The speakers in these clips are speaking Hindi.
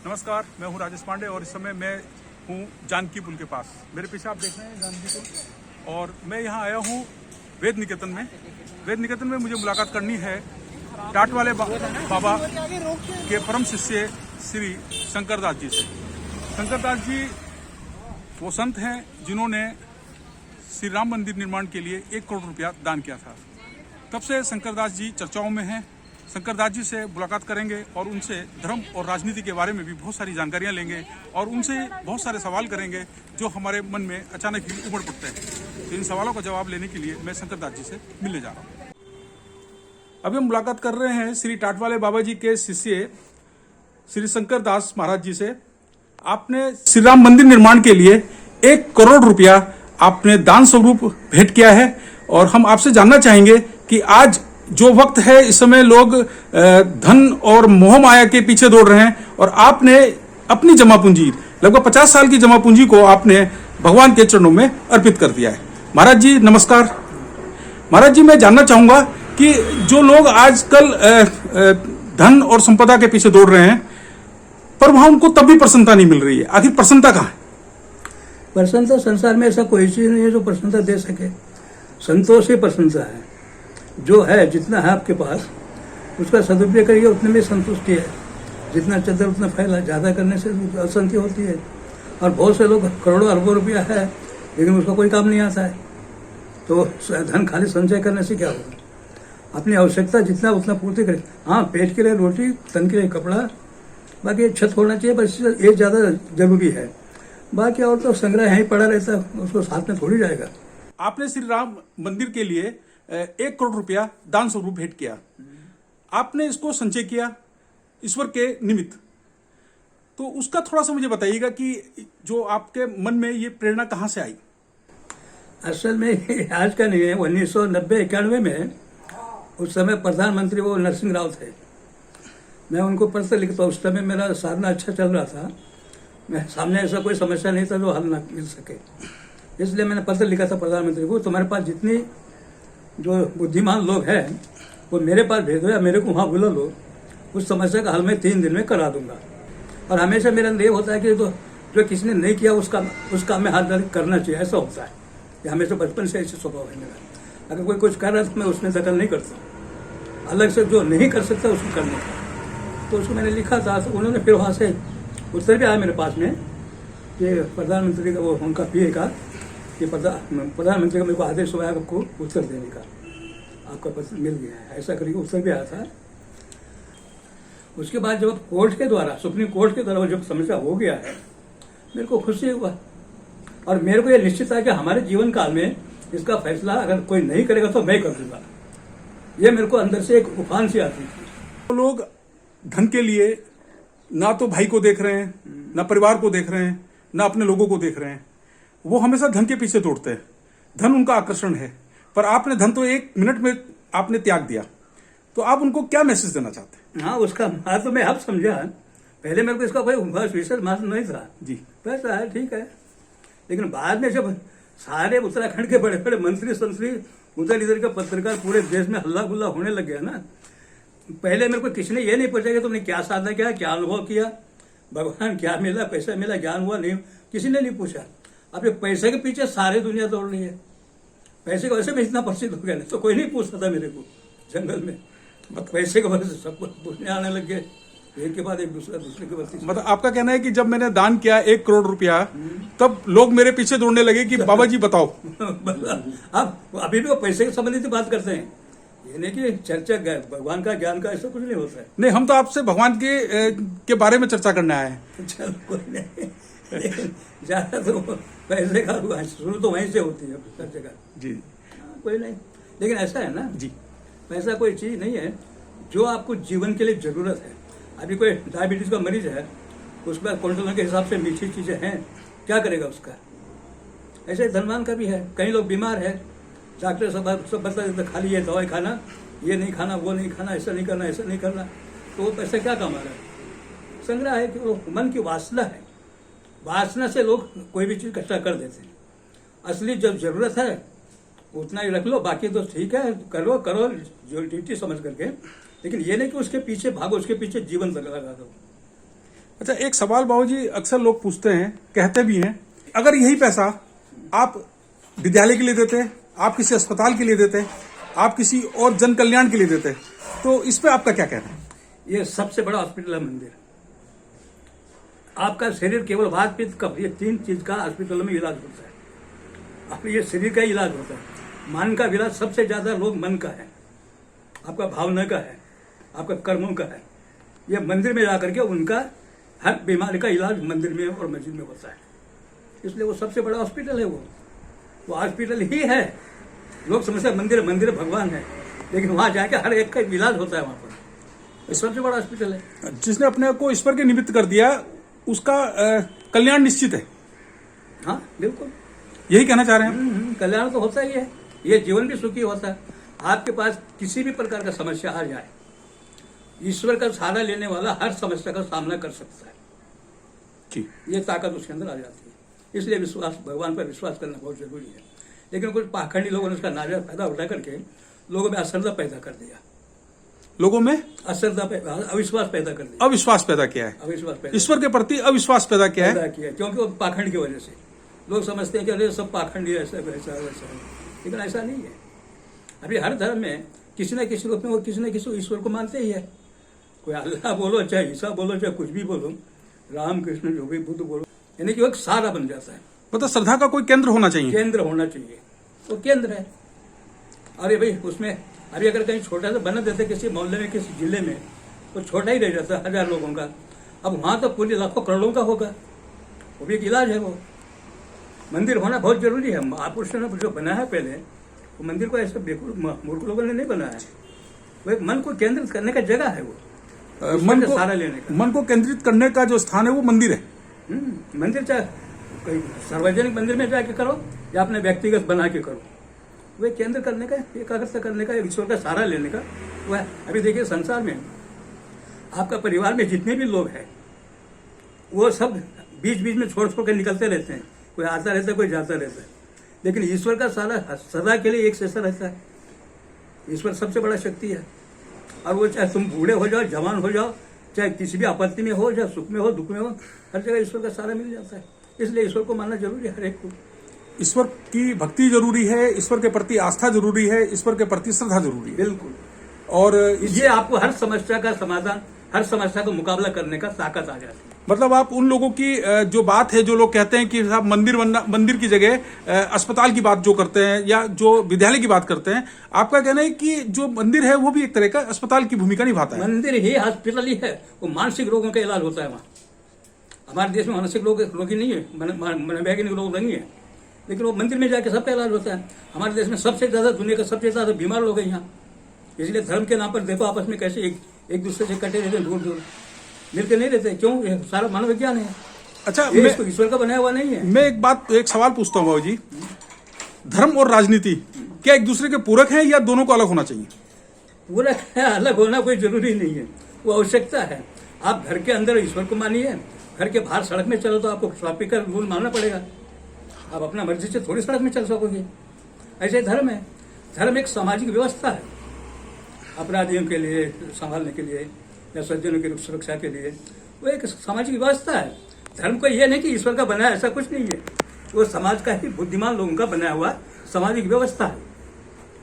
नमस्कार, मैं हूं राजेश पांडे और इस समय मैं हूं जानकी पुल के पास। मेरे पीछे आप देख रहे हैं जानकी पुल और मैं यहां आया हूं वेद निकेतन में। वेद निकेतन में मुझे मुलाकात करनी है टाट वाले बाबा के परम शिष्य श्री शंकरदास जी से। शंकरदास जी वो संत हैं जिन्होंने श्री राम मंदिर निर्माण के लिए 1 करोड़ रुपया दान किया था। तब से शंकरदास जी चर्चाओं में हैं। शंकरदास जी से मुलाकात करेंगे और उनसे धर्म और राजनीति के बारे में भी बहुत सारी जानकारियां लेंगे और उनसे बहुत सारे सवाल करेंगे जो हमारे मन में अचानक ही उमड़ पड़ते हैं। तो इन सवालों का जवाब लेने के लिए मैं शंकरदास जी से मिलने जा रहा हूँ। अभी हम मुलाकात कर रहे हैं श्री टाट वाले बाबा जी के शिष्य श्री शंकरदास महाराज जी से। आपने श्री राम मंदिर निर्माण के लिए 1 करोड़ रुपया आपने दान स्वरूप भेंट किया है और हम आपसे जानना चाहेंगे कि आज जो वक्त है इस समय लोग धन और मोह माया के पीछे दौड़ रहे हैं और आपने अपनी जमा पूंजी लगभग 50 साल की जमा पूंजी को आपने भगवान के चरणों में अर्पित कर दिया है। महाराज जी नमस्कार। महाराज जी मैं जानना चाहूंगा कि जो लोग आजकल धन और संपदा के पीछे दौड़ रहे हैं पर वहां उनको तब भी प्रसन्नता नहीं मिल रही है, आखिर प्रसन्नता कहाँ है? प्रसन्नता संसार में ऐसा कोई चीज नहीं है जो प्रसन्नता दे सके। संतोष ही प्रसन्नता है। जो है जितना है आपके पास उसका सदुपयोग करिए, उतने में संतुष्टि है। जितना चदर उतना फैला, ज्यादा करने से अशांति होती है। और बहुत से लोग करोड़ों अरबों रुपया है लेकिन उसका कोई काम नहीं आता है। तो धन खाली संचय करने से क्या होगा? अपनी आवश्यकता जितना उतना पूर्ति करें। हाँ, पेट के लिए रोटी, तन के लिए कपड़ा, बाकी छत होना चाहिए, बस ये ज्यादा जरूरी है। बाकी और तो संग्रह यहीं पड़ा रहता है, उसको साथ में थोड़ी जाएगा। आपने श्री राम मंदिर के लिए 1 करोड़ रुपया दान स्वरूप भेंट किया। आपने इसको संचय किया ईश्वर के निमित्त। तो उसका थोड़ा सा मुझे बताइएगा कि जो आपके मन में ये प्रेरणा कहाँ से आई? असल में आज का नहीं है, 1990-91 में उस समय प्रधानमंत्री वो नरसिंह राव थे। मैं उनको पत्र लिखता, उस समय मेरा साधना अच्छा चल रहा था। मैं सामने ऐसा कोई समस्या नहीं था जो हल न मिल सके, इसलिए मैंने पत्र लिखा था प्रधानमंत्री को, तुम्हारे पास जितनी जो बुद्धिमान लोग हैं वो मेरे पास भेज दो या मेरे को वहाँ बुला लो, उस समस्या का हल मैं 3 दिन में करा दूंगा। और हमेशा मेरा ये होता है कि जो किसी ने नहीं किया उसका मैं हाथ करना चाहिए, ऐसा होता है। ये हमेशा बचपन से ऐसे स्वभाव है मेरा। अगर कोई कुछ कर रहा है तो मैं उसमें दखल नहीं करता, अलग से जो नहीं कर सकता उसको करने का। तो उसको मैंने लिखा था, तो उन्होंने फिर वहाँ से उत्तर भी आया मेरे पास में कि प्रधानमंत्री का वो उनका पीए का कि प्रधानमंत्री का मेरे को आदेश हुआ है आपको उत्तर देने का, आपका पत्र मिल गया है, ऐसा करके उत्तर भी आया था। उसके बाद जब कोर्ट के द्वारा, सुप्रीम कोर्ट के द्वारा जब समस्या हो गया है, मेरे को खुशी हुआ और मेरे को यह निश्चित है कि हमारे जीवन काल में इसका फैसला अगर कोई नहीं करेगा तो मैं कर दूंगा। ये मेरे को अंदर से एक उफान सी आती थी। लोग धन के लिए ना तो भाई को देख रहे हैं, ना परिवार को देख रहे हैं, ना अपने लोगों को देख रहे हैं। वो हमेशा धन के पीछे दौड़ते हैं, धन उनका आकर्षण है। पर आपने धन तो 1 मिनट में आपने त्याग दिया, तो आप उनको क्या मैसेज देना चाहते हैं? हाँ, उसका बात तो मैं अब समझा। पहले मेरे को इसका कोई विशेष महत्व नहीं था जी, पैसा है ठीक है, लेकिन बाद में जब सारे उत्तराखंड के बड़े बड़े मंत्री संत्री उधर इधर के पत्रकार पूरे देश में हल्ला गुल्ला होने लग गया ना। पहले मेरे को किसी ने ये नहीं पूछा कि तुमने क्या साधना किया, क्या अनुभव किया, भगवान क्या मिला, पैसा मिला, ज्ञान हुआ, नहीं, किसी ने नहीं पूछा। अब ये पैसे के पीछे सारी दुनिया दौड़ रही है। पैसे की वजह से मैं इतना प्रसिद्ध हो गया, नहीं तो कोई नहीं पूछता था मेरे को जंगल में। पैसे की वजह से सब पूछने आने लग गए, एक के बाद एक दूसरे के बाद। मतलब आपका कहना है कि जब मैंने दान किया 1 करोड़ रुपया तब लोग मेरे पीछे दौड़ने लगे कि बाबा जी बताओ। अब अभी भी वो पैसे के संबंधित बात करते हैं, ये नहीं कि चर्चा भगवान का ज्ञान का ऐसा कुछ नहीं होता है। नहीं, हम तो आपसे भगवान के बारे में चर्चा करने आए हैं। चलो कोई नहीं, ज्यादा तो पैसे का शुरू तो वहीं से होती है हर जगह जी। कोई नहीं, लेकिन ऐसा है ना जी, पैसा कोई चीज नहीं है जो आपको जीवन के लिए जरूरत है। अभी कोई डायबिटीज का मरीज है, उसमें क्विंटल के हिसाब से मीठी चीजें हैं, क्या करेगा उसका? ऐसे धनवान का भी है। कई लोग बीमार है, डॉक्टर सब बता देते खाली ये दवाई खाना, ये नहीं खाना, वो नहीं खाना, ऐसा नहीं करना, ऐसा नहीं करना, तो वो पैसा क्या कमा रहा है? संग्रह है कि वो मन की वासना है। वासना से लोग कोई भी चीज इकट्ठा कर देते हैं। असली जब जरूरत है उतना ही रख लो, बाकी तो ठीक है, करो जो ड्यूटी समझ करके, लेकिन ये नहीं कि उसके पीछे भागो, उसके पीछे जीवन लगा दो। अच्छा, एक सवाल बाबूजी अक्सर लोग पूछते हैं, कहते भी हैं, अगर यही पैसा आप विद्यालय के लिए देते, आप किसी अस्पताल के लिए देते, आप किसी और जन कल्याण के लिए देते, तो इस पे आपका क्या कहना है? ये सबसे बड़ा हॉस्पिटल है मंदिर। आपका शरीर केवल वात पित्त कफ, ये 3 चीज का हॉस्पिटल में इलाज होता है। आप ये शरीर का इलाज होता है। मन का इलाज सबसे ज्यादा लोग मन का है, आपका भावना का है, आपका कर्मों का है। ये मंदिर में जाकर के उनका हर बीमारी का इलाज मंदिर में और मस्जिद में होता है। इसलिए वो सबसे बड़ा हॉस्पिटल है। वो हॉस्पिटल ही है। लोग समझते हैं मंदिर मंदिर भगवान है, लेकिन वहां जाके हर एक का इलाज होता है वहां पर। ये सबसे बड़ा हॉस्पिटल है। जिसने अपने को ईश्वर के निमित्त कर दिया, उसका कल्याण निश्चित है। हाँ बिल्कुल, यही कहना चाह रहे हैं? कल्याण तो होता ही है। ये जीवन भी सुखी होता है। आपके पास किसी भी प्रकार का समस्या आ जाए, ईश्वर का सहारा लेने वाला हर समस्या का सामना कर सकता है। जी, ये ताकत उसके अंदर आ जाती है। इसलिए विश्वास, भगवान पर विश्वास करना बहुत जरूरी है। लेकिन कुछ पाखंडी लोगों ने उसका नाजा फायदा उठा करके लोगों में अश्रद्धा पैदा कर दिया। लोगों में अविश्वास पैदा कर दिया। अविश्वास पैदा किया है, अविश्वास पैदा ईश्वर के प्रति अविश्वास पैदा किया है। किया, क्योंकि वो पाखंड की वजह से लोग समझते हैं कि अरे सब पाखंडी ऐसा वैसा वैसा है, लेकिन ऐसा नहीं है। अभी हर धर्म में किसी न किसी रूप में वो किसी न किसी ईश्वर को मानते ही है। कोई अल्लाह बोलो, चाहे ईसा बोलो, चाहे कुछ भी बोलो, राम कृष्ण जो भी बुद्ध बोलो, यानी कि वो एक सहारा बन जाता है। मतलब श्रद्धा का कोई केंद्र होना चाहिए। केंद्र होना चाहिए, वो केंद्र है। अरे भाई उसमें अभी अगर कहीं छोटा सा बना देते किसी मोहल्ले में, किसी जिले में, तो छोटा ही रह जाता है 1000 लोगों का। अब वहां तो पूरे लाखों करोड़ों का होगा। वो भी एक इलाज है। वो मंदिर होना बहुत जरूरी है। महापुरुषों ने जो बनाया है पहले, वो मंदिर को ऐसे बेवकूफ मूर्ख लोगों ने नहीं बनाया है। वो एक मन को केंद्रित करने का जगह है। वो मन को सहारा लेने का, मन को केंद्रित करने का जो स्थान है वो मंदिर है। मंदिर चाहे कोई सार्वजनिक मंदिर में जाके करो या अपने व्यक्तिगत बना के करो, वे केंद्र करने का, एकाग्रता करने का, ईश्वर का सहारा लेने का वो है। अभी देखिए संसार में आपका परिवार में जितने भी लोग हैं, वो सब बीच बीच में छोड़ छोड़ कर निकलते रहते हैं। कोई आता रहता है, कोई जाता रहता है, लेकिन ईश्वर का सहारा सदा के लिए एक जैसा रहता है। ईश्वर सबसे बड़ा शक्ति है। और वो चाहे तुम बूढ़े हो जाओ, जवान हो जाओ, चाहे किसी भी आपत्ति में हो, चाहे सुख में हो, दुख में हो, हर जगह ईश्वर का सहारा मिल जाता है। इसलिए ईश्वर को मानना जरूरी है हर एक को। ईश्वर की भक्ति जरूरी है, ईश्वर के प्रति आस्था जरूरी है, ईश्वर के प्रति श्रद्धा जरूरी है। बिल्कुल। और ये आपको हर समस्या का समाधान, हर समस्या का मुकाबला करने का ताकत आ जाती है। मतलब आप उन लोगों की जो बात है, जो लोग कहते हैं कि साहब मंदिर की जगह अस्पताल की बात जो करते हैं या जो विद्यालय की बात करते हैं, आपका कहना है कि जो मंदिर है वो भी एक तरह का अस्पताल की भूमिका निभाता है। मंदिर ही हॉस्पिटल ही है। वो मानसिक रोगों का इलाज होता है वहाँ। हमारे देश में मानसिक रोगी नहीं है, मनोवैज्ञानिक रोग नहीं है, लेकिन वो मंदिर में जाके सबका इलाज होता है। हमारे देश में सबसे ज्यादा, दुनिया का सबसे ज्यादा बीमार लोग हैं यहाँ। इसलिए धर्म के नाम पर देखो आपस में कैसे एक दूसरे से कटे रहते हैं, दूर दूर मिलकर नहीं रहते। क्यों? ये सारा मानव विज्ञान है। अच्छा, इसको ईश्वर का बनाया हुआ नहीं है। मैं एक सवाल पूछता हूँ बाबू जी, धर्म और राजनीति क्या एक दूसरे के पूरक हैं या दोनों को अलग होना चाहिए? पूरक है, अलग होना कोई जरूरी नहीं है, वो आवश्यकता है। आप घर के अंदर ईश्वर को मानिए, घर के बाहर सड़क में चलो तो आपको ट्रैफिक का रूल मानना पड़ेगा। आप अपना मर्जी से थोड़ी सड़क में चल सकोगे। ऐसे धर्म है। धर्म एक सामाजिक व्यवस्था है, अपराधियों के लिए संभालने के लिए या सज्जनों की सुरक्षा के लिए। वो एक सामाजिक व्यवस्था है। धर्म को यह नहीं कि ईश्वर का बनाया, ऐसा कुछ नहीं है। वो समाज का ही बुद्धिमान लोगों का बनाया हुआ सामाजिक व्यवस्था है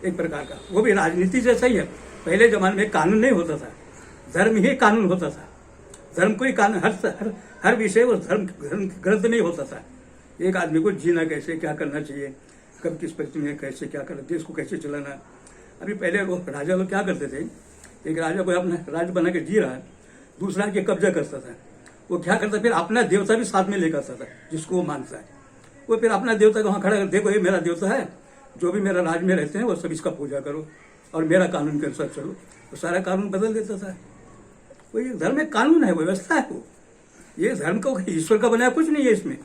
एक प्रकार का। वो भी राजनीति जैसा ही है। पहले जमाने में कानून नहीं होता था, धर्म ही कानून होता था। धर्म को ही कानून, हर विषय वो धर्म ग्रंथ नहीं होता था। एक आदमी को जीना कैसे, क्या करना चाहिए, कब किस परिस्थिति में कैसे क्या करना, देश को कैसे चलाना। अभी पहले वो राजा लोग क्या करते थे, एक राजा को अपना राज्य बना के जी रहा है, दूसरा के कब्जा करता था। वो क्या करता, फिर अपना देवता भी साथ में लेकर आता था जिसको वो मानता है। वो फिर अपना देवता को वहां खड़ा कर, देखो ये मेरा देवता है, जो भी मेरा राज्य में रहते हैं वो सब इसका पूजा करो और मेरा कानून के अनुसार चलो। तो सारा कानून बदल देता था। वो ये धर्म एक कानून है, व्यवस्था है। वो ये धर्म को ईश्वर का बनाया कुछ नहीं है इसमें।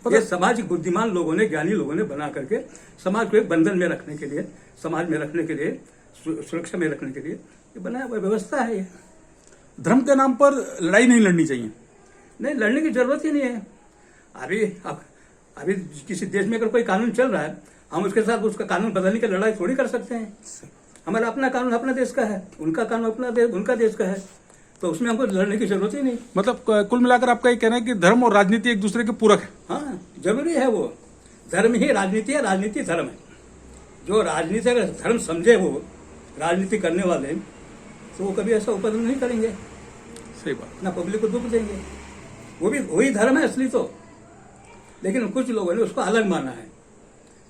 ये सामाजिक बुद्धिमान लोगों ने, ज्ञानी लोगों ने बना करके समाज को एक बंधन में रखने के लिए, समाज में रखने के लिए, सुरक्षा में रखने के लिए ये बनाया हुआ व्यवस्था है। ये धर्म के नाम पर लड़ाई नहीं लड़नी चाहिए। नहीं, लड़ने की जरूरत ही नहीं है। अभी किसी देश में अगर कोई कानून चल रहा है, हम उसके साथ उसका कानून बदलने की लड़ाई थोड़ी कर सकते हैं। हमारा अपना कानून अपना देश का है, उनका कानून अपना उनका देश का है। तो उसमें हमको लड़ने की जरूरत ही नहीं। मतलब कुल मिलाकर आपका ये कहना है कि धर्म और राजनीति एक दूसरे के पूरक है। हाँ, जरूरी है वो। धर्म ही राजनीति है, राजनीति धर्म है। जो राजनीति अगर धर्म समझे वो राजनीति करने वाले, तो वो कभी ऐसा उपद्रव नहीं करेंगे, सही बात। ना पब्लिक को दुख देंगे। वो भी वही धर्म है असली तो, लेकिन कुछ लोगों ने उसको अलग माना है।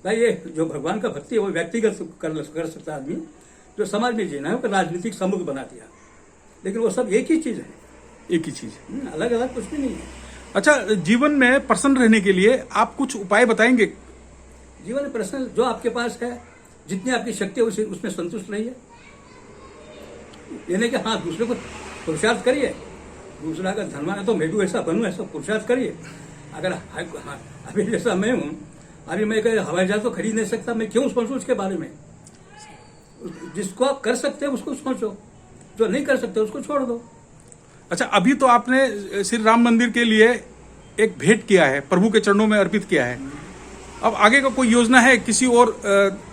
भाई ये जो भगवान का भक्ति है वो व्यक्तिगत कर सकता आदमी, जो समाज में जीना है वो राजनीतिक समूह बना दिया, लेकिन वो सब एक ही चीज है, एक ही चीज है, अलग अलग कुछ भी नहीं है। अच्छा, जीवन में प्रसन्न रहने के लिए आप कुछ उपाय बताएंगे? जीवन में प्रश्न जो आपके पास है, जितनी आपकी शक्ति है उसमें संतुष्ट रहिए। ये नहीं कि हाँ दूसरे को पुरुषार्थ करिए, दूसरा का धर्म है तो मैं भी ऐसा बनूं, ऐसा पुरुषार्थ करिए। अगर अभी जैसा मैं हूँ, अभी मैं हवाई जहाज तो खरीद नहीं सकता, मैं क्यों सोचूं उसके बारे में? जिसको आप कर सकते हैं उसको सोचो, जो नहीं कर सकते उसको छोड़ दो। अच्छा, अभी तो आपने श्री राम मंदिर के लिए एक भेंट किया है, प्रभु के चरणों में अर्पित किया है। अब आगे का कोई योजना है किसी और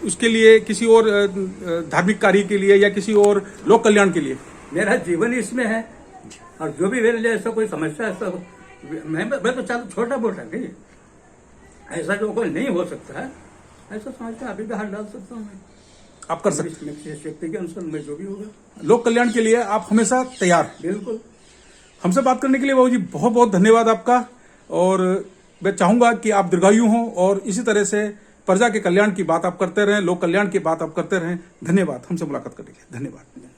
उसके लिए, किसी और धार्मिक कार्य के लिए या किसी और लोक कल्याण के लिए? मेरा जीवन इसमें है, और जो भी मेरे लिए ऐसा कोई समस्या है सब मैं तो चाहता छोटा मोटा नहीं, ऐसा जो कोई नहीं हो सकता है ऐसा समझता अभी भी हाथ डाल सकता हूँ मैं। आप कर सकते शक्ति के अनुसार मैं जो भी होगा, लोक कल्याण के लिए आप हमेशा तैयार। बिल्कुल। हमसे बात करने के लिए बाबू जी बहुत बहुत धन्यवाद आपका, और मैं चाहूंगा कि आप दीर्घायु हों और इसी तरह से प्रजा के कल्याण की बात आप करते रहें, लोक कल्याण की बात आप करते रहें। धन्यवाद हमसे मुलाकात करने के लिए, धन्यवाद।